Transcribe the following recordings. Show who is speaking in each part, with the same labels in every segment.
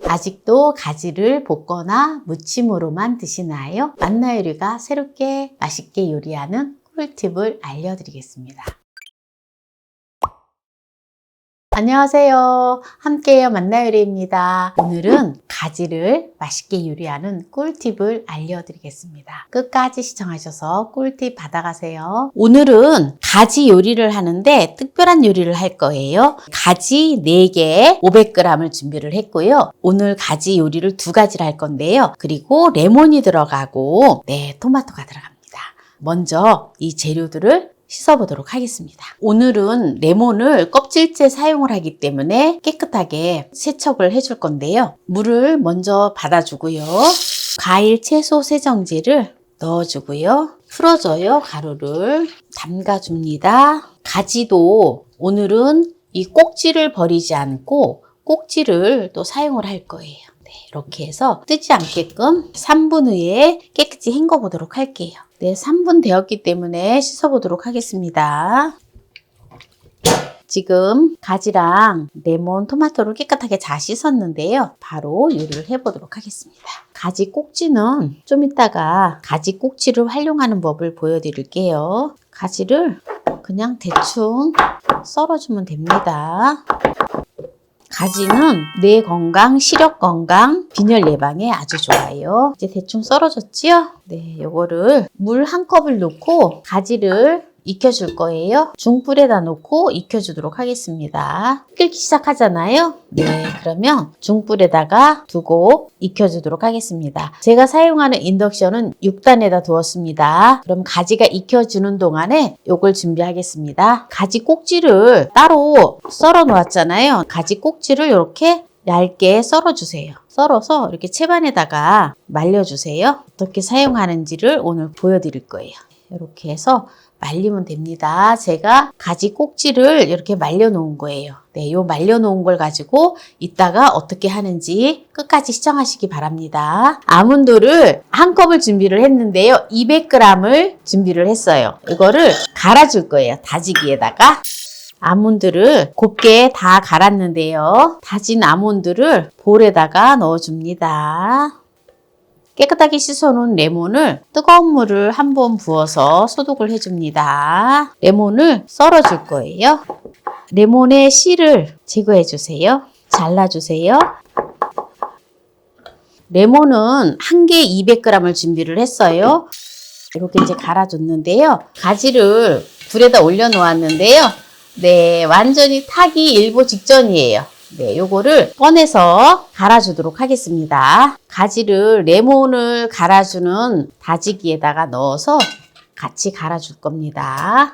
Speaker 1: 아직도 가지를 볶거나 무침으로만 드시나요? 만나요리가 새롭게 맛있게 요리하는 꿀팁을 알려드리겠습니다. 안녕하세요. 함께해요 만나요리입니다. 오늘은 가지를 맛있게 요리하는 꿀팁을 알려드리겠습니다. 끝까지 시청하셔서 꿀팁 받아가세요. 오늘은 가지 요리를 하는데 특별한 요리를 할 거예요. 가지 4개 500g을 준비를 했고요. 오늘 가지 요리를 2가지를 할 건데요. 그리고 레몬이 들어가고 토마토가 들어갑니다. 먼저 이 재료들을 씻어보도록 하겠습니다. 오늘은 레몬을 껍질째 사용을 하기 때문에 깨끗하게 세척을 해줄 건데요. 물을 먼저 받아주고요. 과일 채소 세정제를 넣어주고요. 풀어줘요. 가루를 담가줍니다. 가지도 오늘은 이 꼭지를 버리지 않고 꼭지를 또 사용을 할 거예요. 이렇게 해서 뜨지 않게끔 3분 후에 깨끗이 헹궈 보도록 할게요. 3분 되었기 때문에 씻어 보도록 하겠습니다. 지금 가지랑 레몬, 토마토를 깨끗하게 잘 씻었는데요. 바로 요리를 해보도록 하겠습니다. 가지 꼭지는 좀 이따가 가지 꼭지를 활용하는 법을 보여드릴게요. 가지를 그냥 대충 썰어주면 됩니다. 가지는 뇌 건강, 시력 건강, 빈혈 예방에 아주 좋아요. 이제 대충 썰어줬지요? 요거를 물 1컵을 넣고 가지를 익혀줄 거예요. 중불에다 놓고 익혀주도록 하겠습니다. 끓기 시작하잖아요. 그러면 중불에다가 두고 익혀주도록 하겠습니다. 제가 사용하는 인덕션은 6단에다 두었습니다. 그럼 가지가 익혀주는 동안에 요걸 준비하겠습니다. 가지 꼭지를 따로 썰어 놓았잖아요. 가지 꼭지를 이렇게 얇게 썰어주세요. 썰어서 이렇게 채반에다가 말려주세요. 어떻게 사용하는지를 오늘 보여드릴 거예요. 이렇게 해서 말리면 됩니다. 제가 가지 꼭지를 이렇게 말려 놓은 거예요. 요 말려 놓은 걸 가지고 이따가 어떻게 하는지 끝까지 시청하시기 바랍니다. 아몬드를 1컵을 준비를 했는데요. 200g을 준비를 했어요. 이거를 갈아줄 거예요. 다지기에다가. 아몬드를 곱게 다 갈았는데요. 다진 아몬드를 볼에다가 넣어줍니다. 깨끗하게 씻어놓은 레몬을 뜨거운 물을 한번 부어서 소독을 해줍니다. 레몬을 썰어줄 거예요. 레몬의 씨를 제거해주세요. 잘라주세요. 레몬은 1개 200g을 준비를 했어요. 이렇게 이제 갈아줬는데요. 가지를 불에다 올려놓았는데요. 완전히 타기 일보 직전이에요. 요거를 꺼내서 갈아주도록 하겠습니다. 가지를 레몬을 갈아주는 다지기에다가 넣어서 같이 갈아줄 겁니다.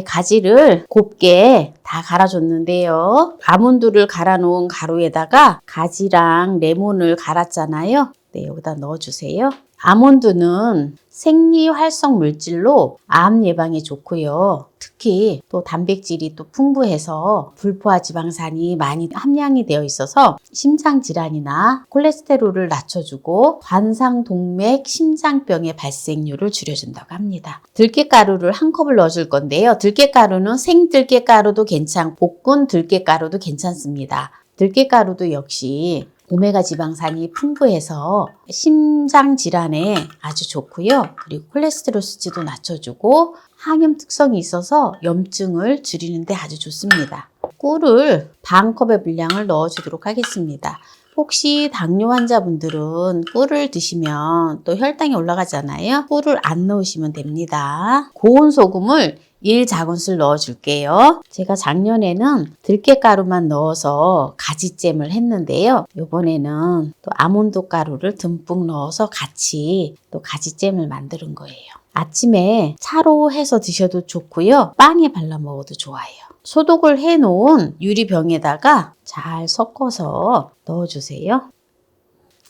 Speaker 1: 가지를 곱게 다 갈아줬는데요. 아몬드를 갈아 놓은 가루에다가 가지랑 레몬을 갈았잖아요. 여기다 넣어주세요. 아몬드는 생리활성 물질로 암 예방에 좋고요. 특히 또 단백질이 또 풍부해서 불포화 지방산이 많이 함량이 되어 있어서 심장 질환이나 콜레스테롤을 낮춰주고 관상동맥 심장병의 발생률을 줄여준다고 합니다. 들깨가루를 1컵을 넣어줄 건데요. 들깨가루는 생들깨가루도 괜찮고 볶은 들깨가루도 괜찮습니다. 들깨가루도 역시 오메가 지방산이 풍부해서 심장 질환에 아주 좋고요. 그리고 콜레스테롤 수치도 낮춰주고 항염 특성이 있어서 염증을 줄이는 데 아주 좋습니다. 꿀을 반 컵의 분량을 넣어주도록 하겠습니다. 혹시 당뇨 환자분들은 꿀을 드시면 또 혈당이 올라가잖아요. 꿀을 안 넣으시면 됩니다. 고운 소금을 1작은술 넣어줄게요. 제가 작년에는 들깨가루만 넣어서 가지잼을 했는데요. 이번에는 또 아몬드 가루를 듬뿍 넣어서 같이 또 가지잼을 만드는 거예요. 아침에 차로 해서 드셔도 좋고요. 빵에 발라 먹어도 좋아요. 소독을 해놓은 유리병에다가 잘 섞어서 넣어주세요.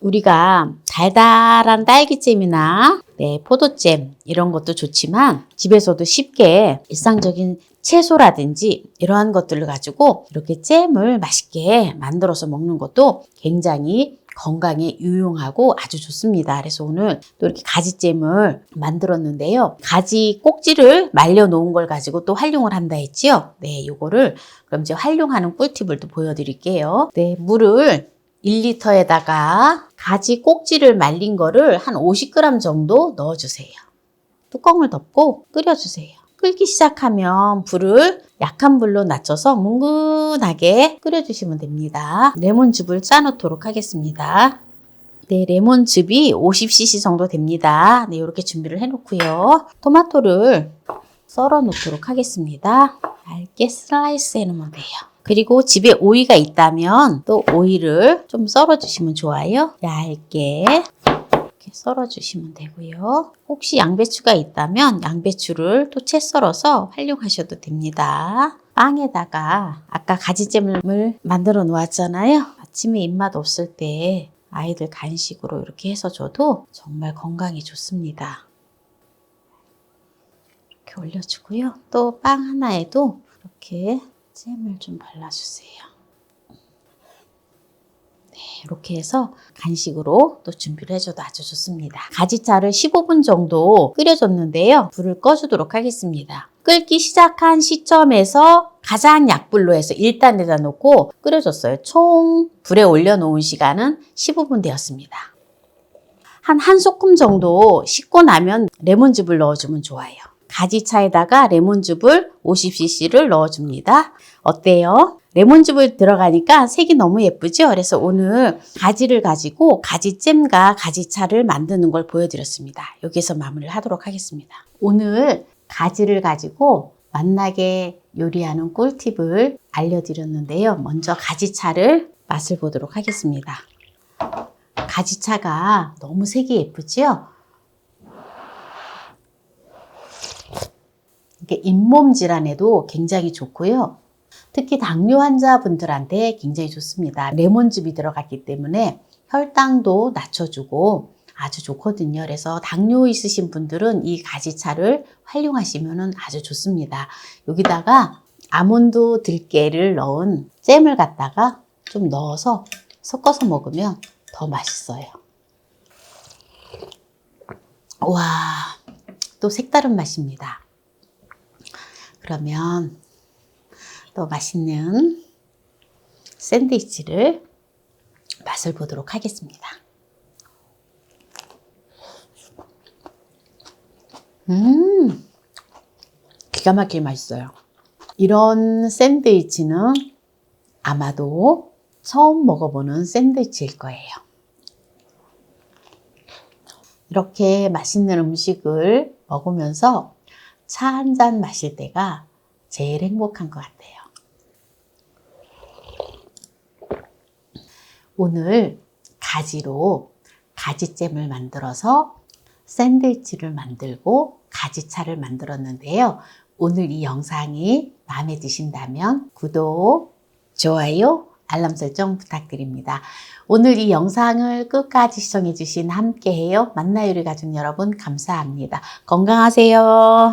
Speaker 1: 우리가 달달한 딸기잼이나 포도잼 이런 것도 좋지만 집에서도 쉽게 일상적인 채소라든지 이러한 것들을 가지고 이렇게 잼을 맛있게 만들어서 먹는 것도 굉장히 건강에 유용하고 아주 좋습니다. 그래서 오늘 또 이렇게 가지잼을 만들었는데요. 가지 꼭지를 말려 놓은 걸 가지고 또 활용을 한다 했지요. 네, 요거를 그럼 이제 활용하는 꿀팁을 또 보여드릴게요. 네, 물을 1리터에다가 가지 꼭지를 말린 거를 한 50g 정도 넣어주세요. 뚜껑을 덮고 끓여주세요. 끓기 시작하면 불을 약한 불로 낮춰서 뭉근하게 끓여주시면 됩니다. 레몬즙을 짜놓도록 하겠습니다. 네, 레몬즙이 50cc 정도 됩니다. 네, 이렇게 준비를 해놓고요. 토마토를 썰어 놓도록 하겠습니다. 얇게 슬라이스 해놓으면 돼요. 그리고 집에 오이가 있다면 또 오이를 좀 썰어주시면 좋아요. 얇게 이렇게 썰어주시면 되고요. 혹시 양배추가 있다면 양배추를 또 채 썰어서 활용하셔도 됩니다. 빵에다가 아까 가지잼을 만들어 놓았잖아요. 아침에 입맛 없을 때 아이들 간식으로 이렇게 해서 줘도 정말 건강에 좋습니다. 이렇게 올려주고요. 또 빵 하나에도 이렇게 잼을 좀 발라주세요. 네, 이렇게 해서 간식으로 또 준비를 해줘도 아주 좋습니다. 가지차를 15분 정도 끓여줬는데요. 불을 꺼주도록 하겠습니다. 끓기 시작한 시점에서 가장 약불로 해서 1단에다 놓고 끓여줬어요. 총 불에 올려놓은 시간은 15분 되었습니다. 한 소끔 정도 식고 나면 레몬즙을 넣어주면 좋아요. 가지차에다가 레몬즙을 50cc를 넣어줍니다. 어때요? 레몬즙을 들어가니까 색이 너무 예쁘죠? 그래서 오늘 가지를 가지고 가지잼과 가지차를 만드는 걸 보여드렸습니다. 여기서 마무리를 하도록 하겠습니다. 오늘 가지를 가지고 맛나게 요리하는 꿀팁을 알려드렸는데요. 먼저 가지차를 맛을 보도록 하겠습니다. 가지차가 너무 색이 예쁘죠? 잇몸 질환에도 굉장히 좋고요. 특히 당뇨 환자분들한테 굉장히 좋습니다. 레몬즙이 들어갔기 때문에 혈당도 낮춰주고 아주 좋거든요. 그래서 당뇨 있으신 분들은 이 가지차를 활용하시면 아주 좋습니다. 여기다가 아몬드 들깨를 넣은 잼을 갖다가 좀 넣어서 섞어서 먹으면 더 맛있어요. 와, 또 색다른 맛입니다. 그러면 또 맛있는 샌드위치를 맛을 보도록 하겠습니다. 기가 막히게 맛있어요. 이런 샌드위치는 아마도 처음 먹어보는 샌드위치일 거예요. 이렇게 맛있는 음식을 먹으면서 차 한 잔 마실 때가 제일 행복한 것 같아요. 오늘 가지로 가지잼을 만들어서 샌드위치를 만들고 가지차를 만들었는데요. 오늘 이 영상이 마음에 드신다면 구독, 좋아요, 알람 설정 부탁드립니다. 오늘 이 영상을 끝까지 시청해 주신 함께해요 만나요리 가족 여러분 감사합니다. 건강하세요.